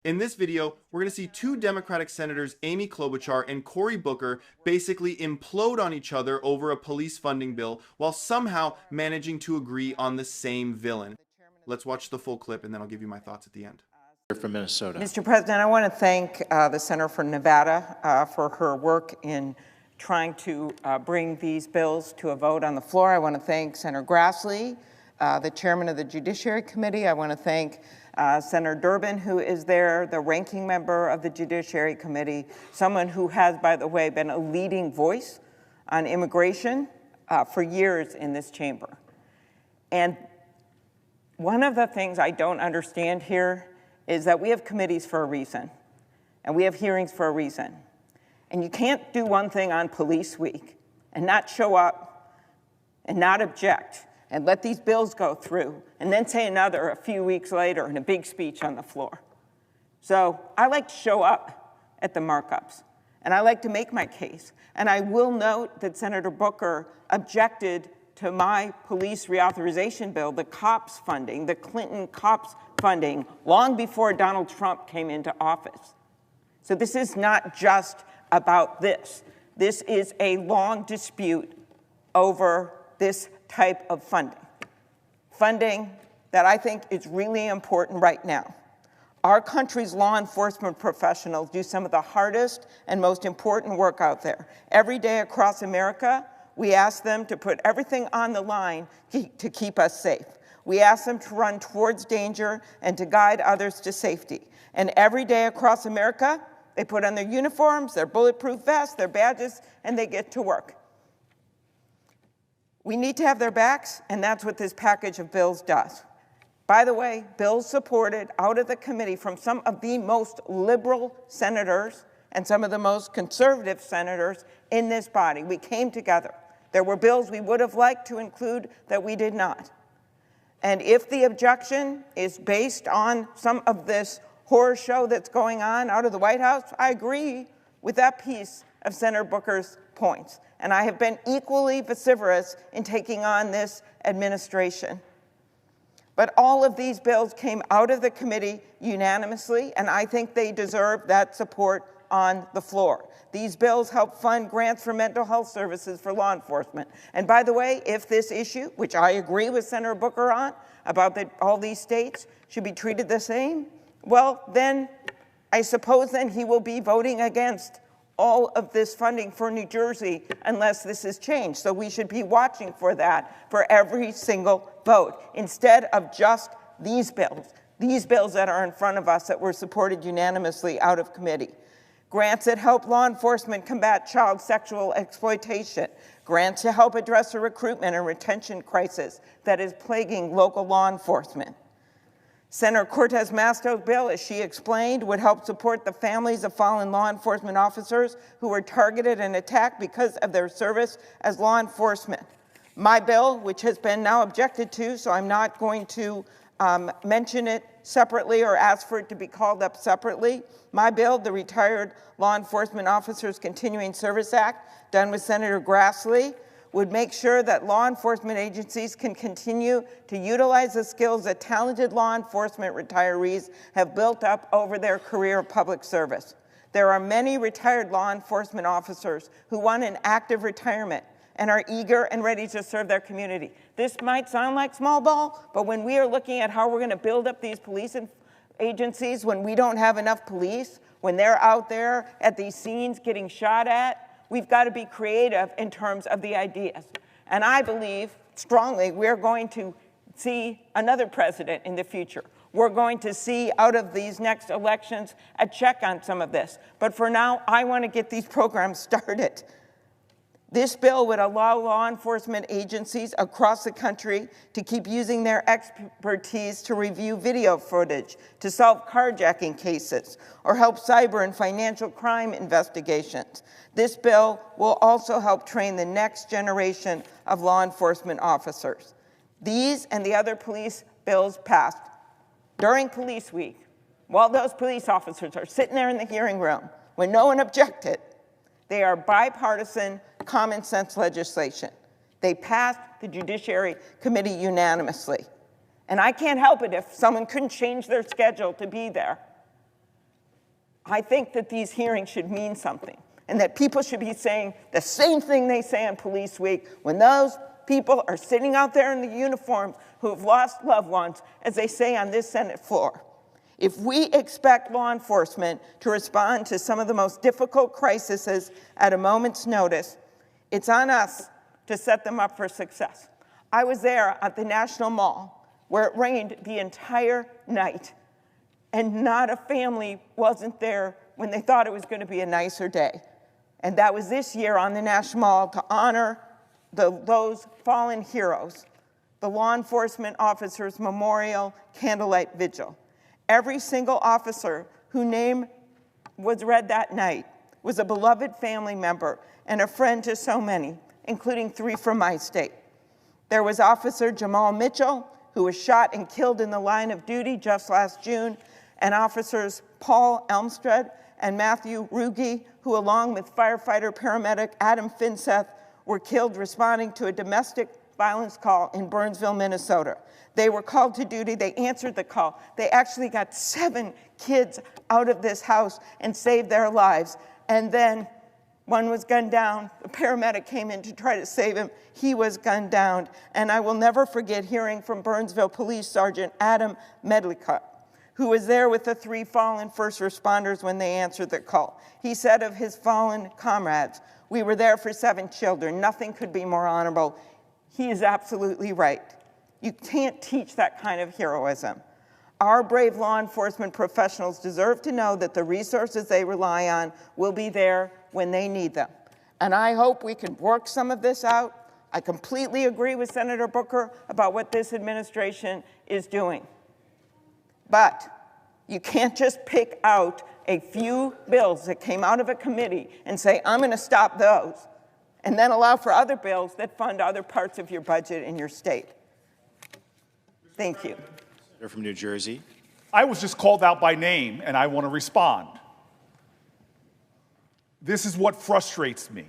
In this video, we're going to see two Democratic senators, Amy Klobuchar and Cory Booker, basically implode on each other over a police funding bill while somehow managing to agree on the same villain. Let's watch the full clip and then I'll give you my thoughts at the end. From Minnesota. Mr. President, I want to thank the Senator from Nevada for her work in trying to bring these bills to a vote on the floor. I want to thank Senator Grassley, the chairman of the Judiciary Committee. I want to thank Senator Durbin, who is there, the ranking member of the Judiciary Committee, someone who has, by the way, been a leading voice on immigration for years in this chamber. And one of the things I don't understand here is that we have committees for a reason, and we have hearings for a reason. And you can't do one thing on Police Week and not show up and not object and let these bills go through, and then say another a few weeks later in a big speech on the floor. So I like to show up at the markups, and I like to make my case. And I will note that Senator Booker objected to my police reauthorization bill, the cops funding, the Clinton cops funding, long before Donald Trump came into office. So this is not just about this. This is a long dispute over this type of funding. Funding that I think is really important right now. Our country's law enforcement professionals do some of the hardest and most important work out there. Every day across America, we ask them to put everything on the line to keep us safe. We ask them to run towards danger and to guide others to safety. And every day across America, they put on their uniforms, their bulletproof vests, their badges, and they get to work. We need to have their backs, and that's what this package of bills does. By the way, bills supported out of the committee from some of the most liberal senators and some of the most conservative senators in this body. We came together. There were bills we would have liked to include that we did not. And if the objection is based on some of this horror show that's going on out of the White House, I agree with that piece of Senator Booker's points. And I have been equally vociferous in taking on this administration. But all of these bills came out of the committee unanimously, and I think they deserve that support on the floor. These bills help fund grants for mental health services for law enforcement. And by the way, if this issue, which I agree with Senator Booker on, about that all these states should be treated the same, well, then I suppose then he will be voting against all of this funding for New Jersey unless this is changed. So we should be watching for that for every single vote instead of just these bills that are in front of us that were supported unanimously out of committee. Grants that help law enforcement combat child sexual exploitation. Grants to help address the recruitment and retention crisis that is plaguing local law enforcement. Senator Cortez Masto's bill, as she explained, would help support the families of fallen law enforcement officers who were targeted and attacked because of their service as law enforcement. My bill, which has been now objected to, so I'm not going to mention it separately or ask for it to be called up separately. My bill, the Retired Law Enforcement Officers Continuing Service Act, done with Senator Grassley, would make sure that law enforcement agencies can continue to utilize the skills that talented law enforcement retirees have built up over their career of public service. There are many retired law enforcement officers who want an active retirement and are eager and ready to serve their community. This might sound like small ball, but when we are looking at how we're going to build up these police agencies, when we don't have enough police, when they're out there at these scenes getting shot at, we've got to be creative in terms of the ideas. And I believe strongly we're going to see another president in the future. We're going to see out of these next elections a check on some of this. But for now, I want to get these programs started. This bill would allow law enforcement agencies across the country to keep using their expertise to review video footage, to solve carjacking cases, or help cyber and financial crime investigations. This bill will also help train the next generation of law enforcement officers. These and the other police bills passed during Police Week, while those police officers are sitting there in the hearing room, when no one objected, they are bipartisan, common sense legislation. They passed the Judiciary Committee unanimously. And I can't help it if someone couldn't change their schedule to be there. I think that these hearings should mean something, and that people should be saying the same thing they say on Police Week when those people are sitting out there in the uniforms who have lost loved ones, as they say on this Senate floor. If we expect law enforcement to respond to some of the most difficult crises at a moment's notice, it's on us to set them up for success. I was there at the National Mall where it rained the entire night, and not a family wasn't there when they thought it was going to be a nicer day. And that was this year on the National Mall to honor those fallen heroes, the Law Enforcement Officers Memorial Candlelight Vigil. Every single officer whose name was read that night was a beloved family member and a friend to so many, including 3 from my state. There was Officer Jamal Mitchell, who was shot and killed in the line of duty just last June, and Officers Paul Elmstead and Matthew Ruge, who along with firefighter paramedic Adam Finseth were killed responding to a domestic violence call in Burnsville, Minnesota. They were called to duty, they answered the call. They actually got 7 kids out of this house and saved their lives. And then one was gunned down, the paramedic came in to try to save him, he was gunned down. And I will never forget hearing from Burnsville Police Sergeant Adam Medlicott, who was there with the 3 fallen first responders when they answered the call. He said of his fallen comrades, "We were there for 7 children. Nothing could be more honorable." He is absolutely right. You can't teach that kind of heroism. Our brave law enforcement professionals deserve to know that the resources they rely on will be there when they need them. And I hope we can work some of this out. I completely agree with Senator Booker about what this administration is doing. But you can't just pick out a few bills that came out of a committee and say, I'm going to stop those, and then allow for other bills that fund other parts of your budget in your state. Thank you. They're from New Jersey. I was just called out by name, and I want to respond. This is what frustrates me.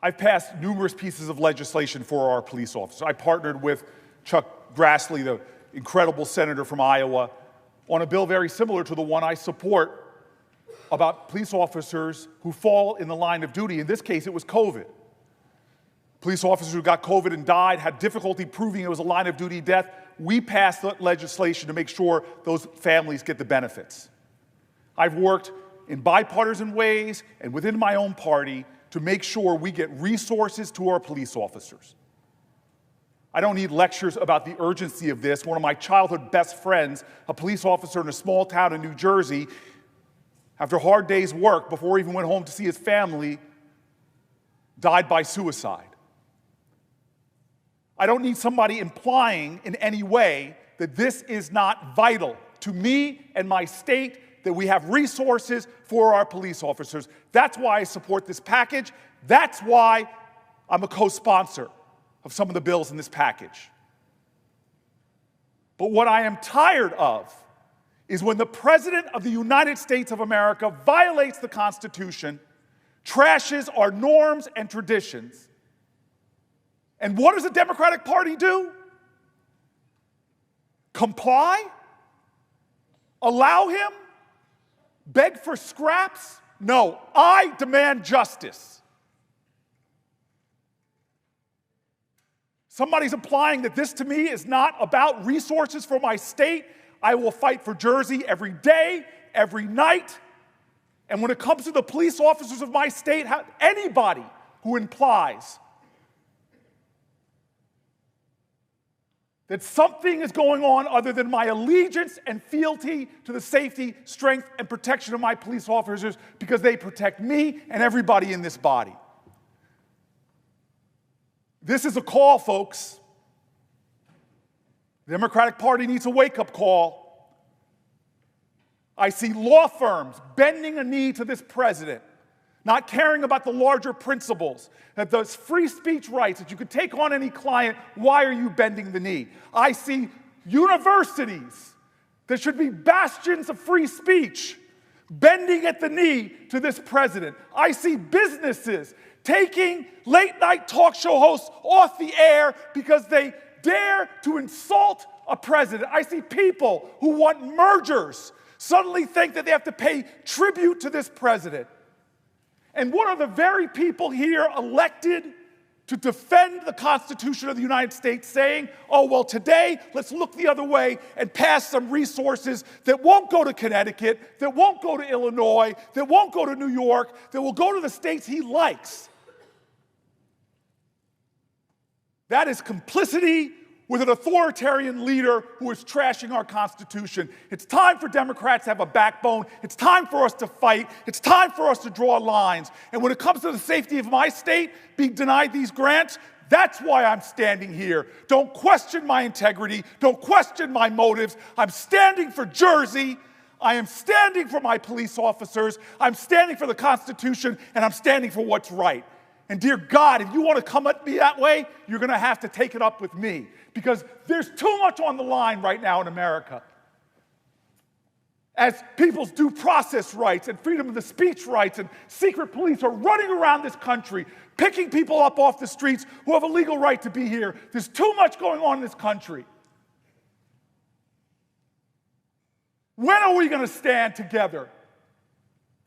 I've passed numerous pieces of legislation for our police officers. I partnered with Chuck Grassley, the incredible senator from Iowa, on a bill very similar to the one I support about police officers who fall in the line of duty. In this case, it was COVID. Police officers who got COVID and died had difficulty proving it was a line of duty death. We passed the legislation to make sure those families get the benefits. I've worked in bipartisan ways and within my own party to make sure we get resources to our police officers. I don't need lectures about the urgency of this. One of my childhood best friends, a police officer in a small town in New Jersey, after a hard day's work, before he even went home to see his family, died by suicide. I don't need somebody implying in any way that this is not vital to me and my state, that we have resources for our police officers. That's why I support this package. That's why I'm a co-sponsor of some of the bills in this package. But what I am tired of is when the President of the United States of America violates the Constitution, trashes our norms and traditions. And what does the Democratic Party do? Comply? Allow him? Beg for scraps? No, I demand justice. Somebody's implying that this to me is not about resources for my state. I will fight for Jersey every day, every night. And when it comes to the police officers of my state, anybody who implies that something is going on other than my allegiance and fealty to the safety, strength, and protection of my police officers because they protect me and everybody in this body. This is a call, folks. The Democratic Party needs a wake-up call. I see law firms bending a knee to this president, not caring about the larger principles, that those free speech rights, that you could take on any client, why are you bending the knee? I see universities that should be bastions of free speech bending at the knee to this president. I see businesses taking late-night talk show hosts off the air because they dare to insult a president. I see people who want mergers suddenly think that they have to pay tribute to this president. And what are the very people here elected to defend the Constitution of the United States saying, oh, well, today, let's look the other way and pass some resources that won't go to Connecticut, that won't go to Illinois, that won't go to New York, that will go to the states he likes. That is complicity with an authoritarian leader who is trashing our Constitution. It's time for Democrats to have a backbone. It's time for us to fight. It's time for us to draw lines. And when it comes to the safety of my state being denied these grants, that's why I'm standing here. Don't question my integrity. Don't question my motives. I'm standing for Jersey. I am standing for my police officers. I'm standing for the Constitution, and I'm standing for what's right. And dear God, if you want to come at me that way, you're going to have to take it up with me, because there's too much on the line right now in America. As people's due process rights and freedom of the speech rights and secret police are running around this country, picking people up off the streets who have a legal right to be here. There's too much going on in this country. When are we going to stand together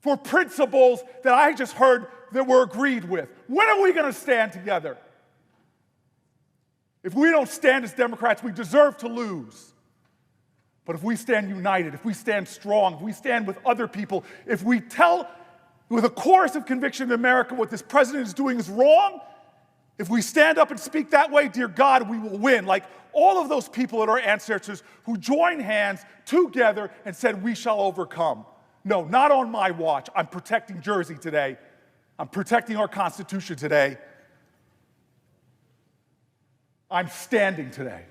for principles that I just heard that we're agreed with? When are we going to stand together? If we don't stand as Democrats, we deserve to lose. But if we stand united, if we stand strong, if we stand with other people, if we tell with a chorus of conviction in America what this president is doing is wrong, if we stand up and speak that way, dear God, we will win. Like all of those people that are ancestors who joined hands together and said, we shall overcome. No, not on my watch. I'm protecting Jersey today. I'm protecting our Constitution today. I'm standing today.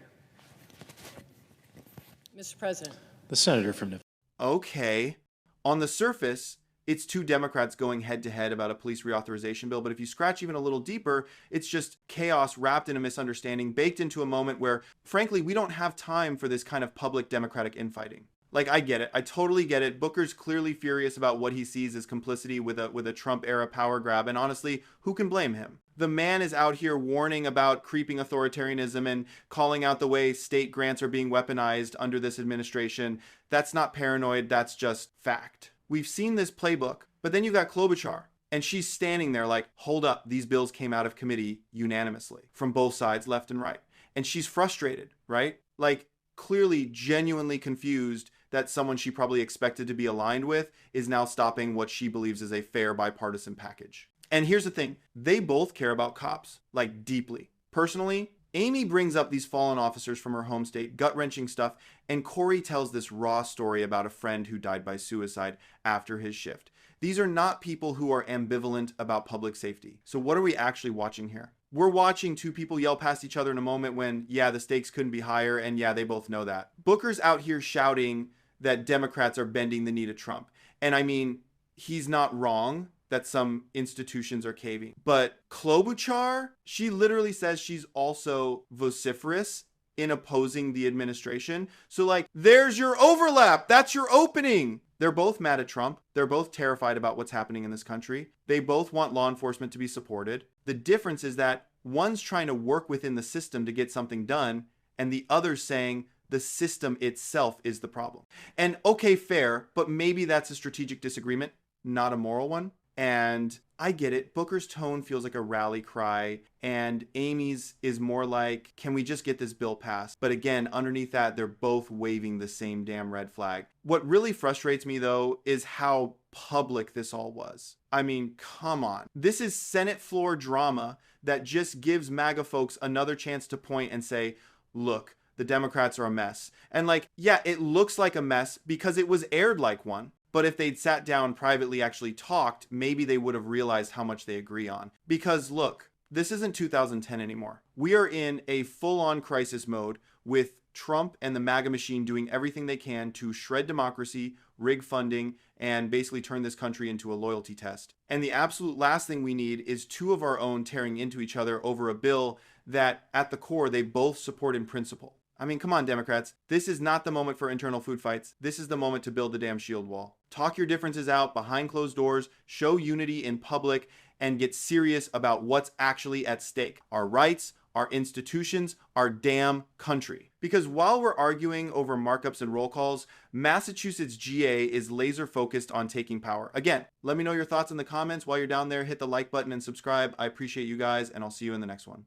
Mr. President. The senator from Nevada. Okay. On the surface, it's two Democrats going head to head about a police reauthorization bill. But if you scratch even a little deeper, it's just chaos wrapped in a misunderstanding, baked into a moment where, frankly, we don't have time for this kind of public Democratic infighting. Like, I get it. I totally get it. Booker's clearly furious about what he sees as complicity with a Trump-era power grab. And honestly, who can blame him? The man is out here warning about creeping authoritarianism and calling out the way state grants are being weaponized under this administration. That's not paranoid. That's just fact. We've seen this playbook. But then you got Klobuchar. And she's standing there like, hold up, these bills came out of committee unanimously from both sides, left and right. And she's frustrated, right? Like, clearly genuinely confused that someone she probably expected to be aligned with is now stopping what she believes is a fair bipartisan package. And here's the thing, they both care about cops, like deeply. Personally, Amy brings up these fallen officers from her home state, gut-wrenching stuff, and Cory tells this raw story about a friend who died by suicide after his shift. These are not people who are ambivalent about public safety. So what are we actually watching here? We're watching two people yell past each other in a moment when, yeah, the stakes couldn't be higher, and yeah, they both know that. Booker's out here shouting that Democrats are bending the knee to Trump. And I mean, he's not wrong that some institutions are caving. But Klobuchar, she literally says she's also vociferous in opposing the administration. So like, there's your overlap. That's your opening. They're both mad at Trump. They're both terrified about what's happening in this country. They both want law enforcement to be supported. The difference is that one's trying to work within the system to get something done, and the other's saying the system itself is the problem. And okay, fair, but maybe that's a strategic disagreement, not a moral one. And I get it. Booker's tone feels like a rally cry, and Amy's is more like, can we just get this bill passed? But again, underneath that, they're both waving the same damn red flag. What really frustrates me, though, is how public this all was. I mean, come on. This is Senate floor drama that just gives MAGA folks another chance to point and say, look, the Democrats are a mess. And like, yeah, it looks like a mess because it was aired like one. But if they'd sat down privately, actually talked, maybe they would have realized how much they agree on. Because look, this isn't 2010 anymore. We are in a full-on crisis mode with Trump and the MAGA machine doing everything they can to shred democracy, rig funding, and basically turn this country into a loyalty test. And the absolute last thing we need is two of our own tearing into each other over a bill that, at the core, they both support in principle. I mean, come on, Democrats. This is not the moment for internal food fights. This is the moment to build the damn shield wall. Talk your differences out behind closed doors, show unity in public, and get serious about what's actually at stake. Our rights, our institutions, our damn country. Because while we're arguing over markups and roll calls, Massachusetts GA is laser focused on taking power. Again, let me know your thoughts in the comments. While you're down there, hit the like button and subscribe. I appreciate you guys, and I'll see you in the next one.